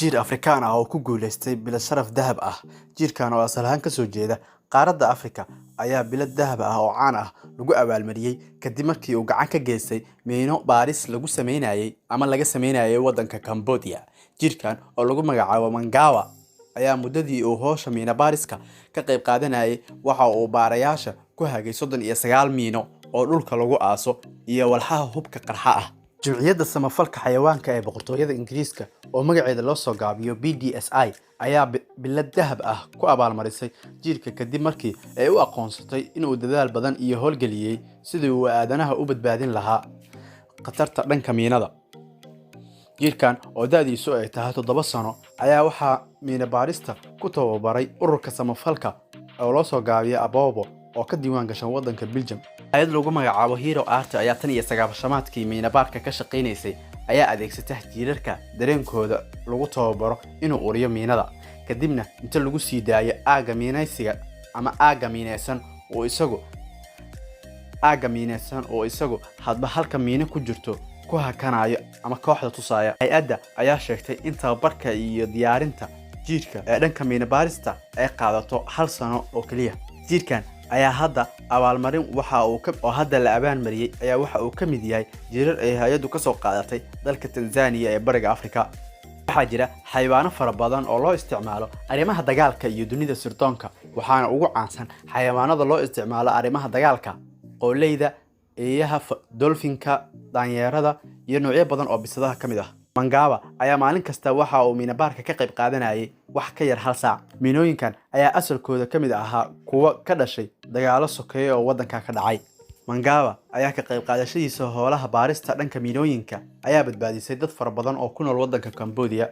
jiir Afrikaan ah oo ku guuleystay bilad sharaf dahab ah. Jiirkan oo asal ahaan ka soo jeeda qaaradda Afrika ayaa bilad dahab ah oo caan ah lagu abaalmariyay kadib markii uu gacan ka geystay miino baaris lagu laga sameynayay waddanka Cambodia. Jiirkan oo lagu magacaabo Mangawa ayaa muddadii uu hawsha miino baariska ka qayb qaadanayay waxa uu baarayaasha ku hagay 39 miino oo dhulka lagu aaso iyo walxaha hubka qarxa ah. جمعية السمافلك حيوانك أي بقطوية إنجليزكا ومقعد لو صقابيو BDSI أيا بلاد دهب كو أبال مريسي جيركا كدي مركي أيو أقونستي إنو دادال بدن إيا هولقليي سيدو وآدانها أوبد بادين لها قطرت دان كمينادا جيركان oo daadiisu ay tahay 7 sano ayaa waxa miina baarista ku tababaray ururka samafalka oo loo soo gaabiyo Abobo oo ka diiwaan gashan waddanka Belgium. ayad lagu magacaabo Hero Art ayaa tan iyo sagaashamaadkii miina baarka ka shaqeynaysay ayaa adeegsatay jiirarka dareenkooda lagu tababaro inuu uriyo miinada kadibna inta lagu sii daayo aaga miinaysiga ama aaga miinaysan oo isagu hadba halka miina ku jirto ku hakanayo ama kooxda tusaaya. hay'adda ayaa sheegtay in tababarka iyo diyaarinta jiirka ee dhanka miina baarista ay qaadato 1 sano oo kaliya. jiirkan ayaa hadda abaalmarin waxa uu ka mid yahay jirar ay hay'addu ka soo qaadatay dalka Tanzania ee bariga Afrika. waxaa jira xayawaano fara badan oo loo isticmaalo arrimaha dagaalka iyo dunida sirdoonka waxaana ugu caansan xayawaanada loo isticmaalo arrimaha dagaalka qoolleyda eeyaha dolphinka daanyeerada iyo noocyo badan oo bisadaha kamid ah. Mangawa ayaa maalin kasta waxa uu miina baarka ka qayb qaadanayay wax ka yar 1 saac. miinooyinkan ayaa asalkooda kamid ahaa kuwa ka dhashay dagaalo sokeeye oo waddanka ka dhacay. Mangawa ayaa ka qayb qaadashadiisa howlaha baarista dhanka miinooyinka ayaa badbaadisay dad fara badan oo ku nool waddanka Cambodia.